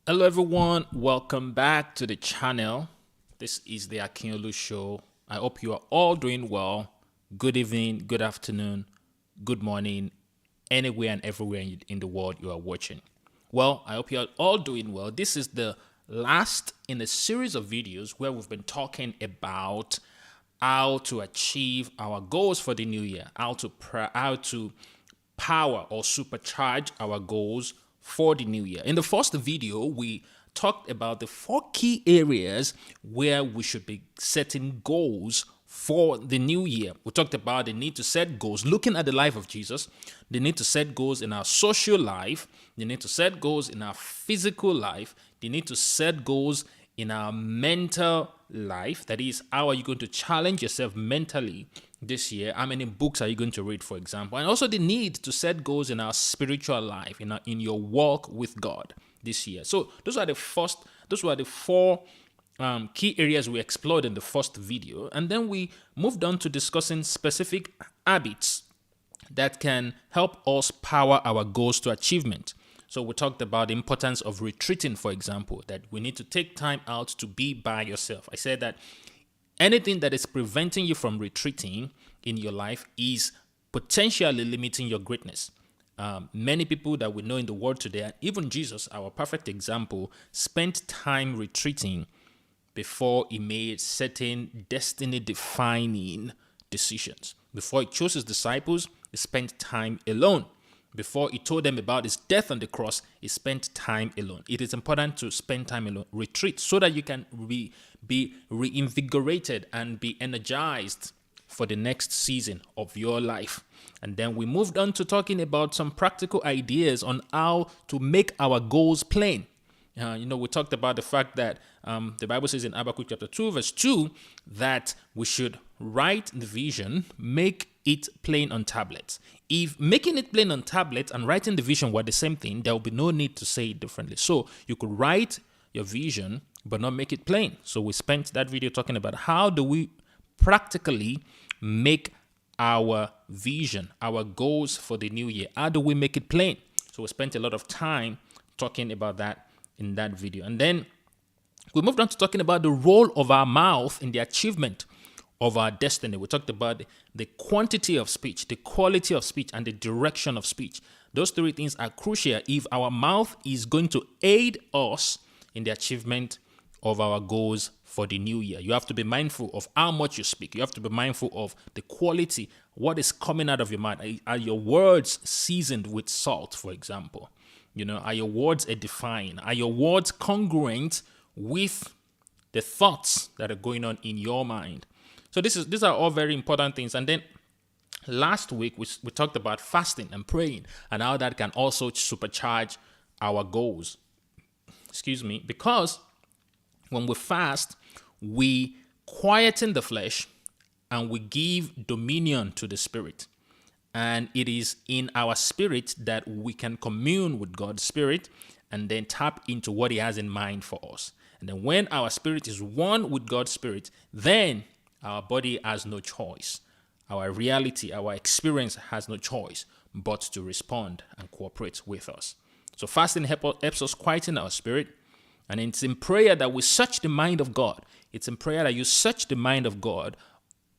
Hello, everyone. Welcome back to the channel. This is the Akinyolu Show. I hope you are all doing well. Good evening, good afternoon, good morning, anywhere and everywhere in the world you are watching. Well, I hope you are all doing well. This is the last in a series of videos where we've been talking about how to achieve our goals for the new year, how to power or supercharge our goals for the new year. In the first video, we talked about the 4 key areas where we should be setting goals for the new year. We talked about the need to set goals, looking at the life of Jesus, the need to set goals in our social life, the need to set goals in our physical life, the need to set goals in our mental life. That is, how are you going to challenge yourself mentally this year? How many books are you going to read, for example? And also the need to set goals in our spiritual life, in your walk with God this year. So those were the 4 key areas we explored in the first video. And then we moved on to discussing specific habits that can help us power our goals to achievement. So we talked about the importance of retreating, for example, that we need to take time out to be by yourself. I said that anything that is preventing you from retreating in your life is potentially limiting your greatness. Many people that we know in the world today, even Jesus, our perfect example, spent time retreating before he made certain destiny-defining decisions. Before he chose his disciples, he spent time alone. Before he told them about his death on the cross, he spent time alone. It is important to spend time alone, retreat, so that you can be reinvigorated and be energized for the next season of your life. And then we moved on to talking about some practical ideas on how to make our goals plain. We talked about the fact that the Bible says in Habakkuk chapter 2, verse 2, that we should write the vision, make it plain on tablets. If making it plain on tablets and writing the vision were the same thing, there will be no need to say it differently. So you could write your vision, but not make it plain. So we spent that video talking about how do we practically make our vision, our goals for the new year. How do we make it plain? So we spent a lot of time talking about that in that video. And then we moved on to talking about the role of our mouth in the achievement of our destiny. We talked about the quantity of speech, the quality of speech, and the direction of speech. Those 3 things are crucial if our mouth is going to aid us in the achievement of our goals for the new year. You have to be mindful of how much you speak. You have to be mindful of the quality, what is coming out of your mouth. Are your words seasoned with salt, for example? Are your words edifying? Are your words congruent with the thoughts that are going on in your mind? So these are all very important things. And then last week, we talked about fasting and praying and how that can also supercharge our goals. Because When we fast, we quieten the flesh and we give dominion to the spirit. And it is in our spirit that we can commune with God's spirit and then tap into what he has in mind for us. And then when our spirit is one with God's spirit, then our body has no choice. Our reality, our experience has no choice but to respond and cooperate with us. So fasting helps us quieten our spirit. And it's in prayer that we search the mind of God. It's in prayer that you search the mind of God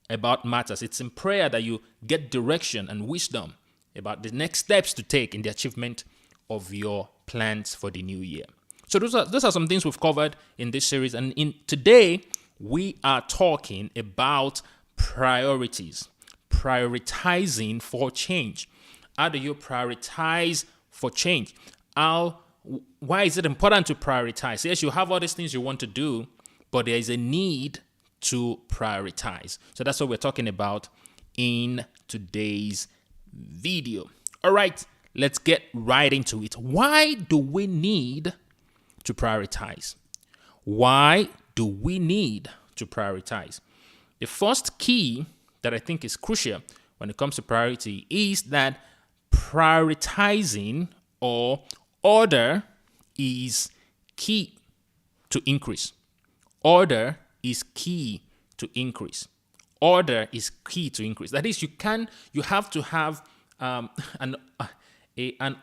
about matters. It's in prayer that you get direction and wisdom about the next steps to take in the achievement of your plans for the new year. So those are some things we've covered in this series. And today, we are talking about priorities, prioritizing for change. How do you prioritize for change? Why is it important to prioritize? Yes, you have all these things you want to do, but there is a need to prioritize. So that's what we're talking about in today's video. All right, let's get right into it. Why do we need to prioritize? Why do we need to prioritize? The first key that I think is crucial when it comes to priority is that prioritizing or order is key to increase. Order is key to increase. Order is key to increase. That is, you have to have an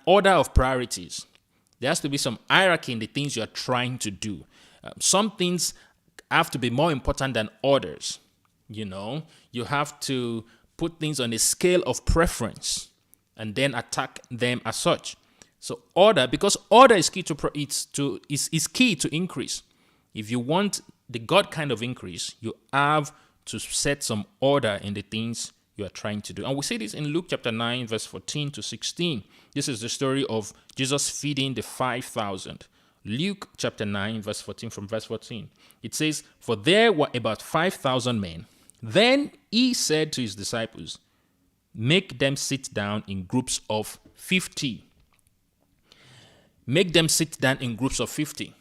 order of priorities. There has to be some hierarchy in the things you are trying to do. Some things have to be more important than others. You have to put things on a scale of preference and then attack them as such. So order, because order is key is key to increase. If you want the God kind of increase, you have to set some order in the things you are trying to do. And we see this in Luke chapter 9, verse 14 to 16. This is the story of Jesus feeding the 5,000. Luke chapter 9, verse 14, from verse 14. It says, "For there were about 5,000 men. Then he said to his disciples, 'Make them sit down in groups of 50. Make them sit down in groups of 50.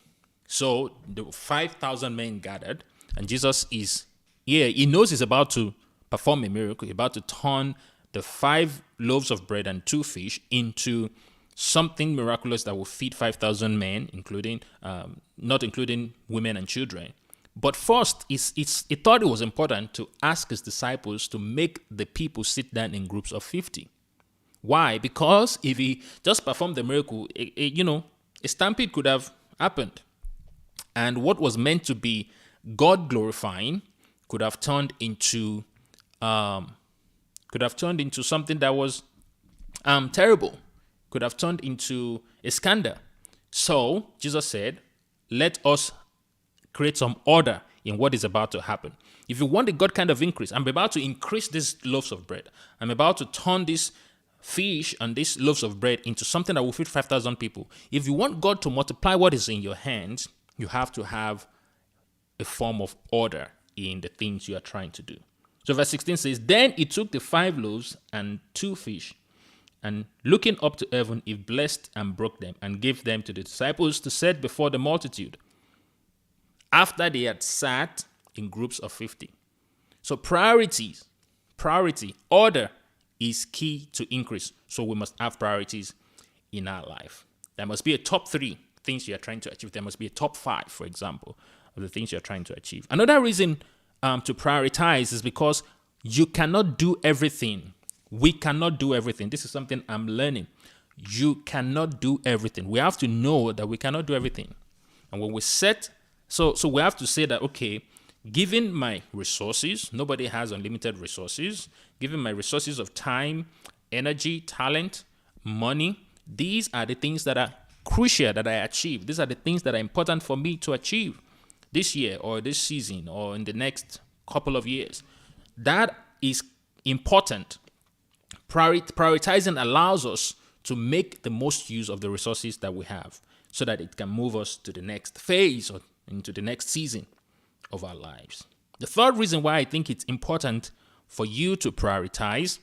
So the 5,000 men gathered, and Jesus is here. He knows he's about to perform a miracle. He's about to turn the 5 loaves of bread and 2 fish into something miraculous that will feed 5,000 men, not including women and children. But first, he thought it was important to ask his disciples to make the people sit down in groups of 50. Why? Because if he just performed the miracle, a stampede could have happened. And what was meant to be God glorifying could have turned into something that was terrible. Could have turned into a scandal. So Jesus said, let us create some order in what is about to happen. If you want the God kind of increase, I'm about to increase these loaves of bread. I'm about to turn this fish and these loaves of bread into something that will feed 5,000 people. If you want God to multiply what is in your hands, you have to have a form of order in the things you are trying to do. So verse 16 says, "Then he took the 5 loaves and 2 fish, and looking up to heaven, he blessed and broke them and gave them to the disciples to set before the multitude, after they had sat in groups of 50. So priority, order is key to increase. So we must have priorities in our life. There must be a top 3 things you are trying to achieve. There must be a top 5, for example, of the things you're trying to achieve. Another reason to prioritize is because you cannot do everything. We cannot do everything. This is something I'm learning. You cannot do everything. We have to know that we cannot do everything. And when we set, so we have to say that, okay, given my resources, nobody has unlimited resources, given my resources of time, energy, talent, money, these are the things that are crucial that I achieve. These are the things that are important for me to achieve this year or this season or in the next couple of years. That is important. Prioritizing allows us to make the most use of the resources that we have so that it can move us to the next phase or into the next season of our lives. The third reason why I think it's important for you to prioritize,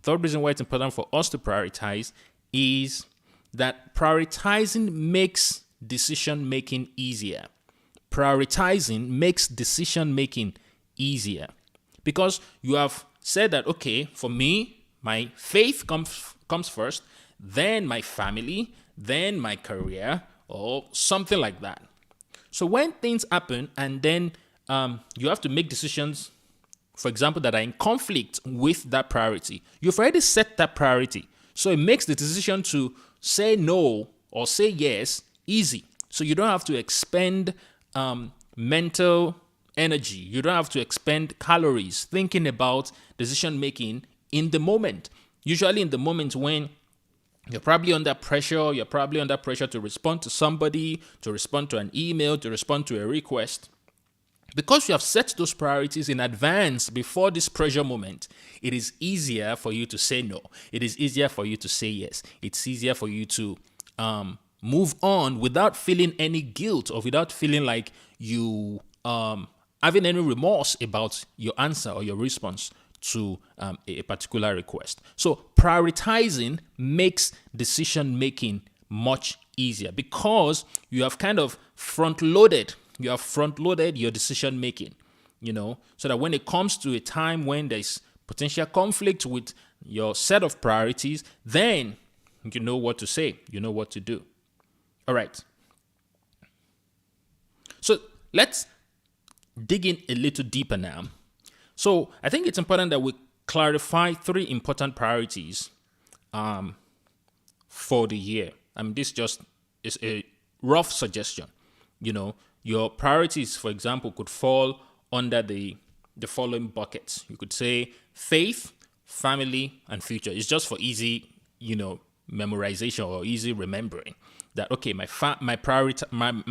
third reason why it's important for us to prioritize is that prioritizing makes decision making easier. prioritizing makes decision making easier because you have said that, okay, for me, my faith comes first, then my family, then my career, or something like that. So when things happen and then you have to make decisions, for example, that are in conflict with that priority, you've already set that priority. So it makes the decision to say no or say yes easy. So you don't have to expend mental energy. You don't have to expend calories thinking about decision making in the moment. Usually in the moment when you're probably under pressure to respond to somebody, to respond to an email, to respond to a request. Because you have set those priorities in advance before this pressure moment, it is easier for you to say no. It is easier for you to say yes. It's easier for you to move on without feeling any guilt or without feeling like you having any remorse about your answer or your response to a particular request. So prioritizing makes decision making much easier because you have kind of front-loaded your decision making, so that when it comes to a time when there's potential conflict with your set of priorities, then you know what to say, you know what to do. All right. So let's dig in a little deeper now. So I think it's important that we clarify 3 important priorities for the year. This just is a rough suggestion. Your priorities, for example, could fall under the following buckets. You could say faith, family, and future. It's just for easy, memorization or easy remembering. That okay, my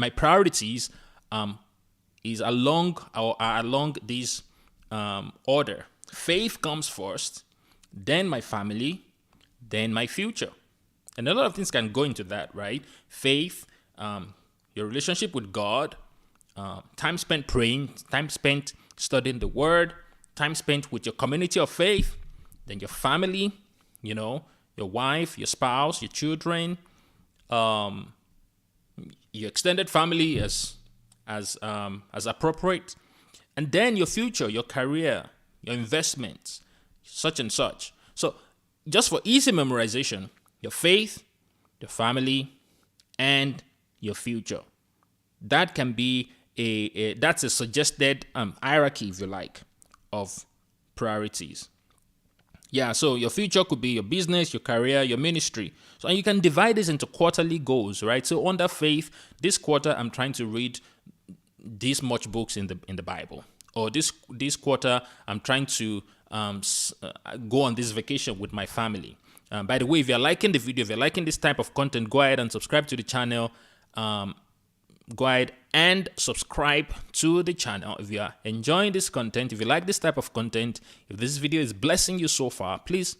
priorities is along this order. Faith comes first, then my family, then my future. And a lot of things can go into that, right? Faith, your relationship with God, time spent praying, time spent studying the word, time spent with your community of faith, then your family, your wife, your spouse, your children, your extended family as appropriate, and then your future, your career, your investments, such and such. So just for easy memorization, your faith, your family, and your future. That can be that's a suggested hierarchy, if you like, of priorities. Yeah, so your future could be your business, your career, your ministry. So you can divide this into quarterly goals, right? So under faith, this quarter I'm trying to read this much books in the Bible, or this quarter I'm trying to go on this vacation with my family. By the way, if you're liking the video, if you're liking this type of content, go ahead and subscribe to the channel. Go ahead and subscribe to the channel if you are enjoying this content. If you like this type of content, if this video is blessing you so far, please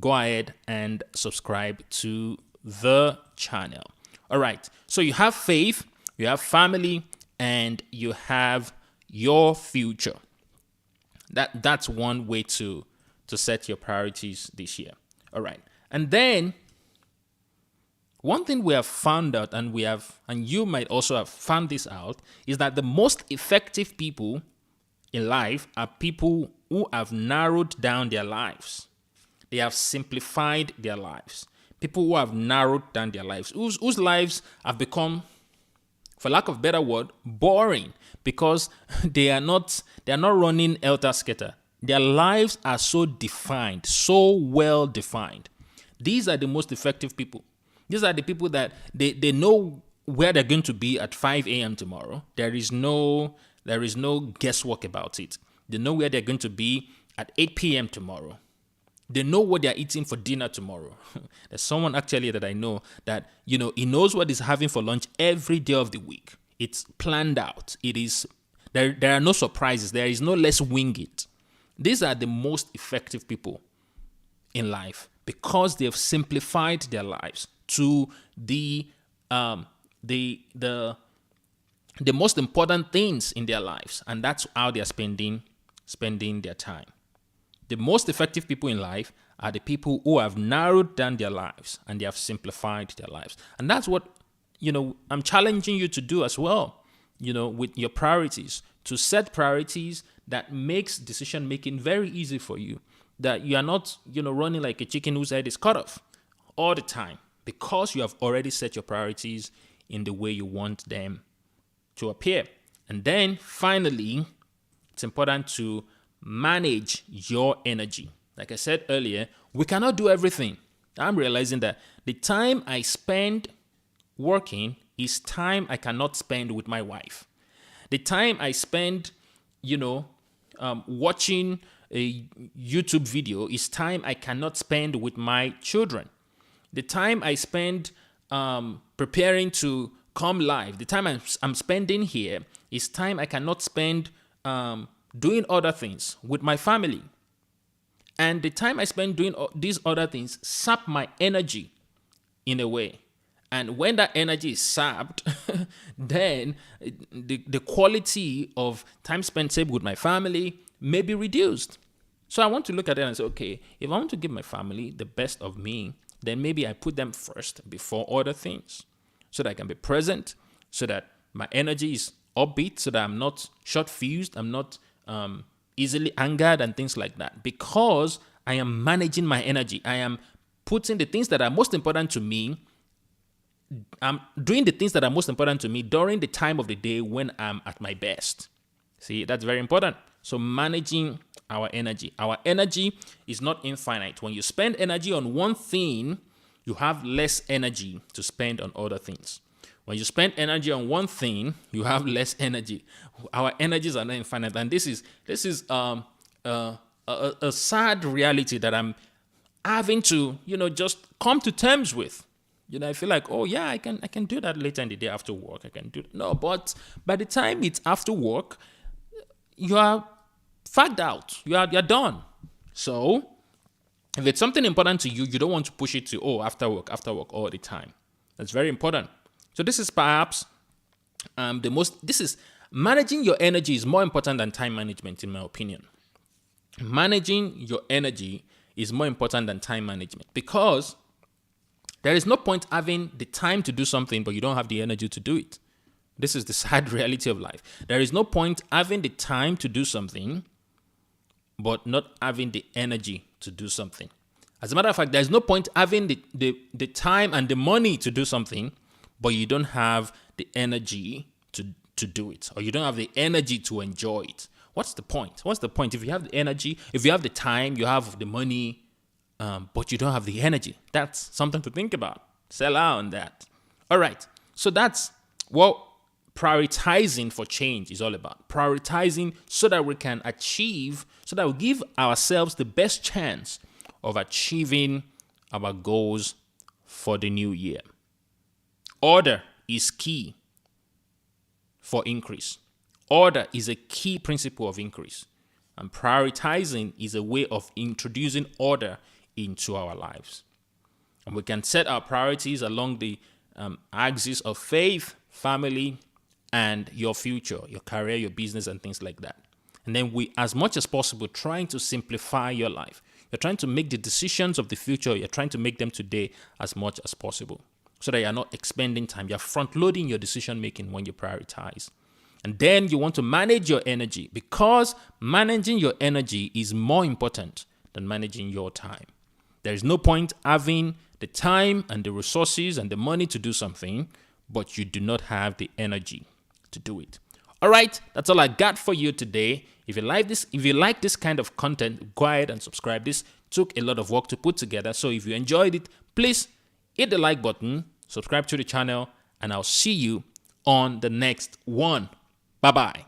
go ahead and subscribe to the channel. All right, so you have faith, you have family, and you have your future. That's one way to set your priorities this year. All right, and then one thing we have found out, and you might also have found this out, is that the most effective people in life are people who have narrowed down their lives. They have simplified their lives. People who have narrowed down their lives, whose lives have become, for lack of a better word, boring, because they are not running helter-skelter. Their lives are so defined, so well defined. These are the most effective people. These are the people that they know where they're going to be at 5 a.m. tomorrow. There is no guesswork about it. They know where they're going to be at 8 p.m. tomorrow. They know what they're eating for dinner tomorrow. There's someone actually that I know that, he knows what he's having for lunch every day of the week. It's planned out. It is there are no surprises. There is no let's wing it. These are the most effective people in life because they have simplified their lives to the most important things in their lives, and that's how they are spending their time. The most effective people in life are the people who have narrowed down their lives and they have simplified their lives, and that's what I'm challenging you to do as well. with your priorities, to set priorities that makes decision making very easy for you, that you are not, running like a chicken whose head is cut off all the time, because you have already set your priorities in the way you want them to appear. And then finally, it's important to manage your energy. Like I said earlier, we cannot do everything. I'm realizing that the time I spend working is time I cannot spend with my wife. The time I spend, watching a YouTube video is time I cannot spend with my children. The time I spend preparing to come live, the time I'm spending here is time I cannot spend doing other things with my family. And the time I spend doing these other things sap my energy in a way. And when that energy is sapped, then the quality of time spent, say, with my family may be reduced. So I want to look at it and say, okay, if I want to give my family the best of me, then maybe I put them first before other things, so that I can be present, so that my energy is upbeat, so that I'm not short-fused, I'm not easily angered and things like that, because I am managing my energy. I am putting the things that are most important to me. I'm doing the things that are most important to me during the time of the day when I'm at my best. See, that's very important. So managing our energy. Our energy is not infinite. When you spend energy on one thing, you have less energy to spend on other things. When you spend energy on one thing, you have less energy. Our energies are not infinite, and this is a sad reality that I'm having to just come to terms with. I feel like, oh yeah, I can do that later in the day after work. I can do it. No, but by the time it's after work, you are fagged out. You're done. So if it's something important to you, you don't want to push it to after work all the time. That's very important. So this is perhaps managing your energy is more important than time management, in my opinion. Managing your energy is more important than time management, because there is no point having the time to do something, but you don't have the energy to do it. This is the sad reality of life. There is no point having the time to do something, but not having the energy to do something. As a matter of fact, there's no point having the time and the money to do something, but you don't have the energy to do it, or you don't have the energy to enjoy it. What's the point? What's the point? If you have the energy, if you have the time, you have the money, but you don't have the energy. That's something to think about. Sell out on that. All right. So that's what prioritizing for change is all about. Prioritizing so that we can achieve, so that we give ourselves the best chance of achieving our goals for the new year. Order is key for increase. Order is a key principle of increase. And prioritizing is a way of introducing order into our lives. And we can set our priorities along the axis of faith, family, and your future, your career, your business, and things like that. And then we, as much as possible, trying to simplify your life. You're trying to make the decisions of the future, you're trying to make them today as much as possible, so that you're not expending time. You're front-loading your decision-making when you prioritize. And then you want to manage your energy, because managing your energy is more important than managing your time. There is no point having the time and the resources and the money to do something, but you do not have the energy to do it. All right, that's all I got for you today. If you like this kind of content, go ahead and subscribe. This took a lot of work to put together. So if you enjoyed it, please hit the like button, subscribe to the channel, and I'll see you on the next one. Bye-bye.